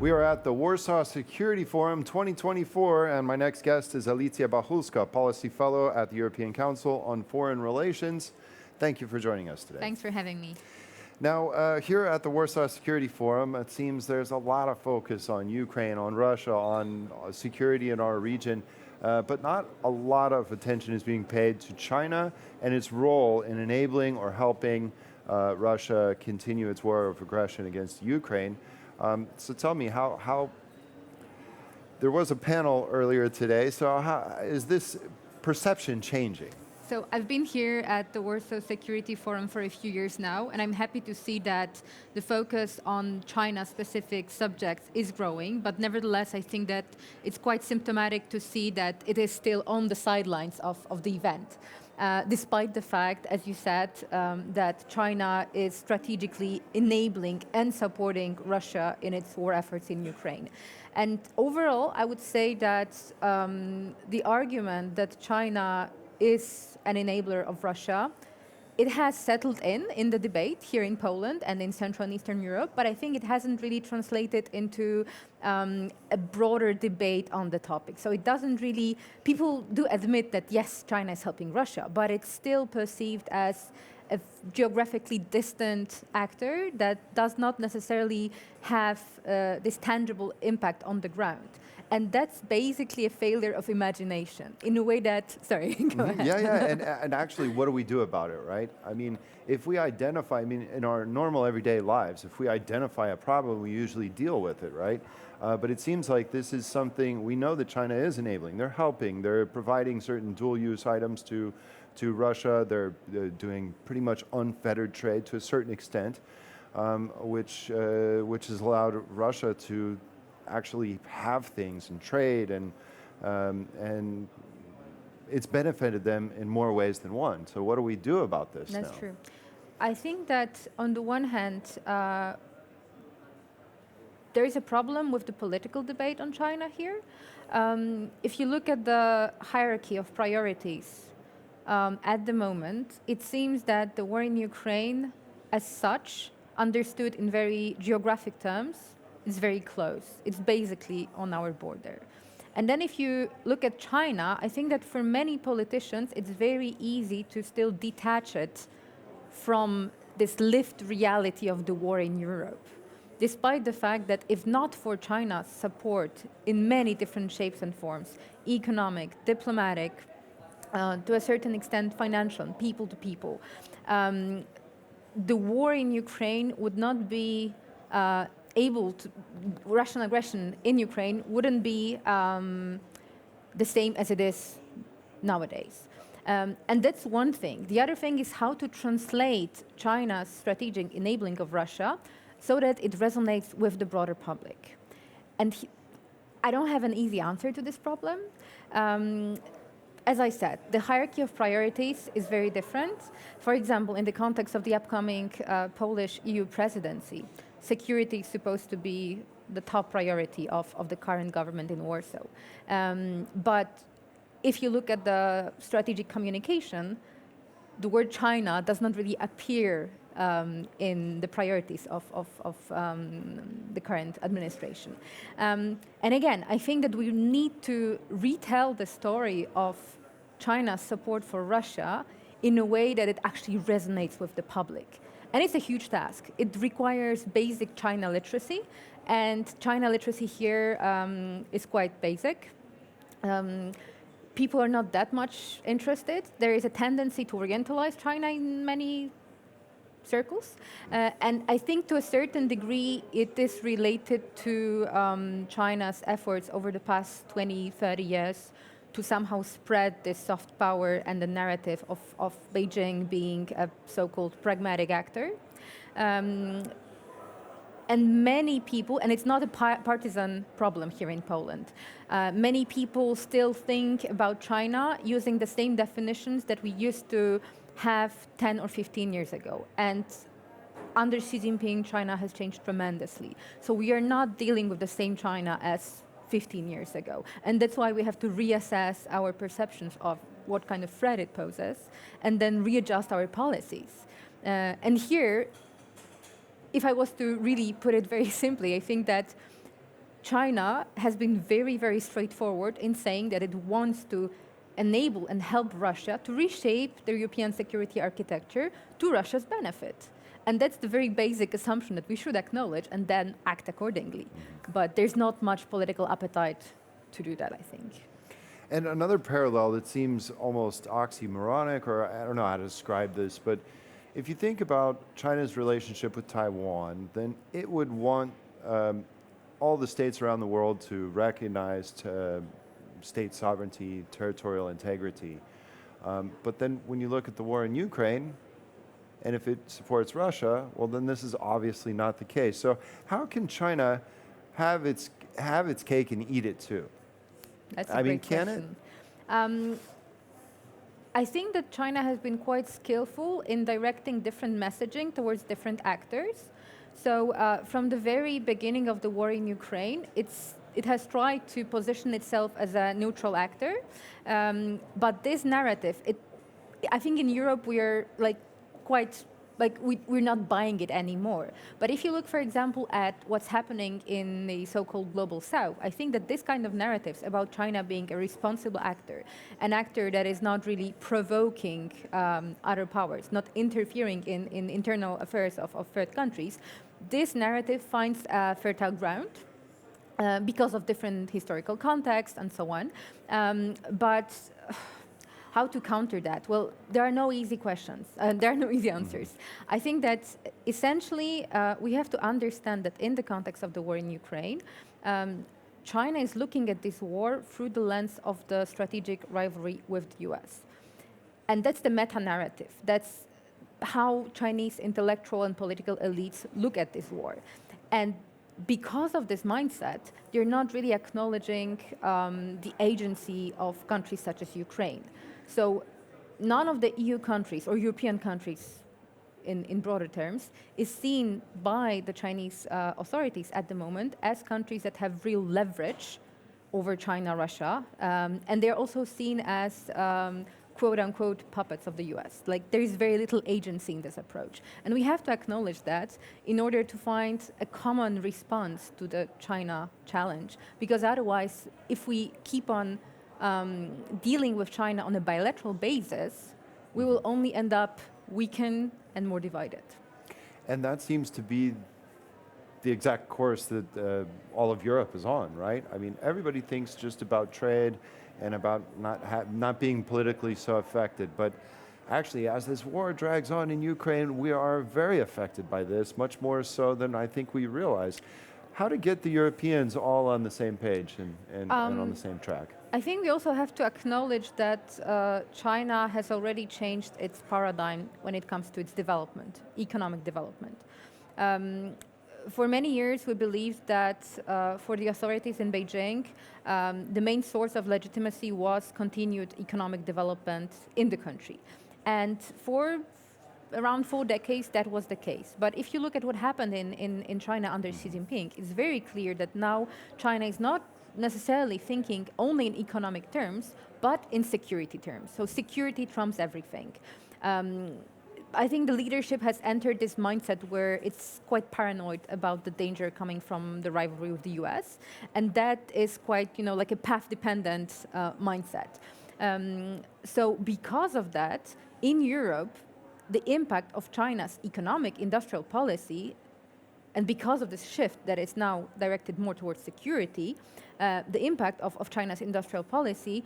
We are at the Warsaw Security Forum 2024, and my next guest is Alicja Bachulska, Policy Fellow at the European Council on Foreign Relations. Thank you for joining us today. Thanks for having me. Now, here at the Warsaw Security Forum, it seems there's a lot of focus on Ukraine, on Russia, on security in our region, but not a lot of attention is being paid to China and its role in enabling or helping Russia continue its war of aggression against Ukraine. So tell me, how there was a panel earlier today, so how is this perception changing? So I've been here at the Warsaw Security Forum for a few years now, and I'm happy to see that the focus on China-specific subjects is growing, but nevertheless, I think that it's quite symptomatic to see that it is still on the sidelines of the event. Despite the fact, as you said, that China is strategically enabling and supporting Russia in its war efforts in Ukraine. And overall, I would say that the argument that China is an enabler of Russia, it has settled in the debate here in Poland and in Central and Eastern Europe, but I think it hasn't really translated into a broader debate on the topic. So it doesn't really, people do admit that yes, China is helping Russia, but it's still perceived as a geographically distant actor that does not necessarily have this tangible impact on the ground. And that's basically a failure of imagination in a way that, sorry, go ahead. And actually, what do we do about it, right? I mean, if we identify, in our normal everyday lives, if we identify a problem, we usually deal with it, right? But it seems like this is something we know that China is enabling. They're helping, they're providing certain dual-use items to Russia. They're doing pretty much unfettered trade to a certain extent, which has allowed Russia to actually have things and trade, and it's benefited them in more ways than one. So what do we do about this now? That's true. I think that on the one hand, there is a problem with the political debate on China here. If you look at the hierarchy of priorities at the moment, it seems that the war in Ukraine as such, understood in very geographic terms, is very close. It's basically on our border. And then if you look at China, I think that for many politicians, it's very easy to still detach it from this lived reality of the war in Europe, despite the fact that if not for China's support in many different shapes and forms, economic, diplomatic, to a certain extent financial, people to people, the war in Ukraine would not be Russian aggression in Ukraine wouldn't be the same as it is nowadays. And that's one thing. The other thing is how to translate China's strategic enabling of Russia so that it resonates with the broader public. And I don't have an easy answer to this problem. As I said, the hierarchy of priorities is very different. For example, in the context of the upcoming Polish EU presidency, security is supposed to be the top priority of the current government in Warsaw. But if you look at the strategic communication, the word China does not really appear in the priorities of the current administration. And again, I think that we need to retell the story of China's support for Russia in a way that it actually resonates with the public. And it's a huge task. It requires basic China literacy, and China literacy here is quite basic. People are not that much interested. There is a tendency to orientalize China in many circles. And I think to a certain degree, it is related to China's efforts over the past 20, 30 years to somehow spread this soft power and the narrative of Beijing being a so-called pragmatic actor. And many people, and it's not a partisan problem here in Poland, many people still think about China using the same definitions that we used to have 10 or 15 years ago. And under Xi Jinping, China has changed tremendously. So we are not dealing with the same China as 15 years ago. And that's why we have to reassess our perceptions of what kind of threat it poses and then readjust our policies. And here, if I was to really put it very simply, I think that China has been very, very straightforward in saying that it wants to enable and help Russia to reshape the European security architecture to Russia's benefit. And that's the very basic assumption that we should acknowledge and then act accordingly. But there's not much political appetite to do that, I think. And another parallel that seems almost oxymoronic, or I don't know how to describe this, but if you think about China's relationship with Taiwan, then it would want all the states around the world to recognize state sovereignty, territorial integrity. But then when you look at the war in Ukraine, and if it supports Russia, well, then this is obviously not the case. So how can China have its cake and eat it too? That's a great question. Can it? I think that China has been quite skillful in directing different messaging towards different actors. So from the very beginning of the war in Ukraine, it has tried to position itself as a neutral actor. But this narrative, I think in Europe we are we're not buying it anymore. But if you look, for example, at what's happening in the so-called global south, I think that this kind of narratives about China being a responsible actor, an actor that is not really provoking other powers, not interfering in internal affairs of third countries, this narrative finds fertile ground. Because of different historical context and so on. But how to counter that? Well, there are no easy questions. There are no easy answers. I think that essentially we have to understand that in the context of the war in Ukraine, China is looking at this war through the lens of the strategic rivalry with the US. And that's the meta-narrative. That's how Chinese intellectual and political elites look at this war. And because of this mindset, they're not really acknowledging the agency of countries such as Ukraine. So none of the EU countries or European countries in broader terms is seen by the Chinese authorities at the moment as countries that have real leverage over China, Russia. And they're also seen as quote unquote puppets of the US. Like there is very little agency in this approach. And we have to acknowledge that in order to find a common response to the China challenge. Because otherwise, if we keep on dealing with China on a bilateral basis, we will only end up weakened and more divided. And that seems to be the exact course that all of Europe is on, right? I mean, everybody thinks just about trade and about not being politically so affected. But actually, as this war drags on in Ukraine, we are very affected by this, much more so than I think we realize. How to get the Europeans all on the same page and on the same track? I think we also have to acknowledge that China has already changed its paradigm when it comes to its development, economic development. For many years, we believed that for the authorities in Beijing, the main source of legitimacy was continued economic development in the country. And for around 4 decades, that was the case. But if you look at what happened in China under Xi Jinping, it's very clear that now China is not necessarily thinking only in economic terms, but in security terms. So security trumps everything. I think the leadership has entered this mindset where it's quite paranoid about the danger coming from the rivalry with the US. And that is quite, like a path-dependent mindset. So because of that, in Europe, the impact of China's economic industrial policy, and because of this shift that is now directed more towards security, the impact of China's industrial policy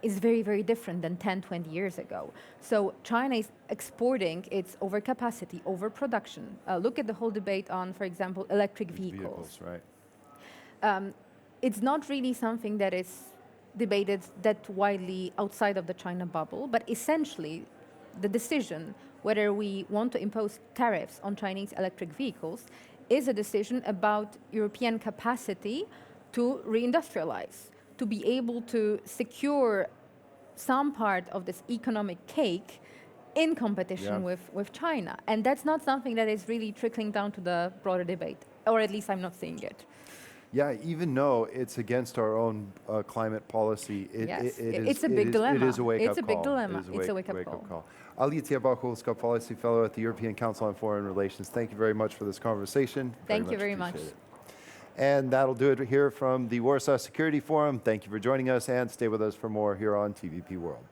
is very, very different than 10, 20 years ago. So China is exporting its overcapacity, overproduction. Look at the whole debate on, for example, electric vehicles. Right. It's not really something that is debated that widely outside of the China bubble, but essentially the decision whether we want to impose tariffs on Chinese electric vehicles is a decision about European capacity to reindustrialize, to be able to secure some part of this economic cake in competition with China. And that's not something that is really trickling down to the broader debate, or at least I'm not seeing it. Yeah, even though it's against our own climate policy, it's a big dilemma. It is a wake-up call. It's a big dilemma. It's a wake-up call. Alicja Bachulska, Policy Fellow at the European Council on Foreign Relations. Thank you very much for this conversation. Thank you very much. And that'll do it here from the Warsaw Security Forum. Thank you for joining us, and stay with us for more here on TVP World.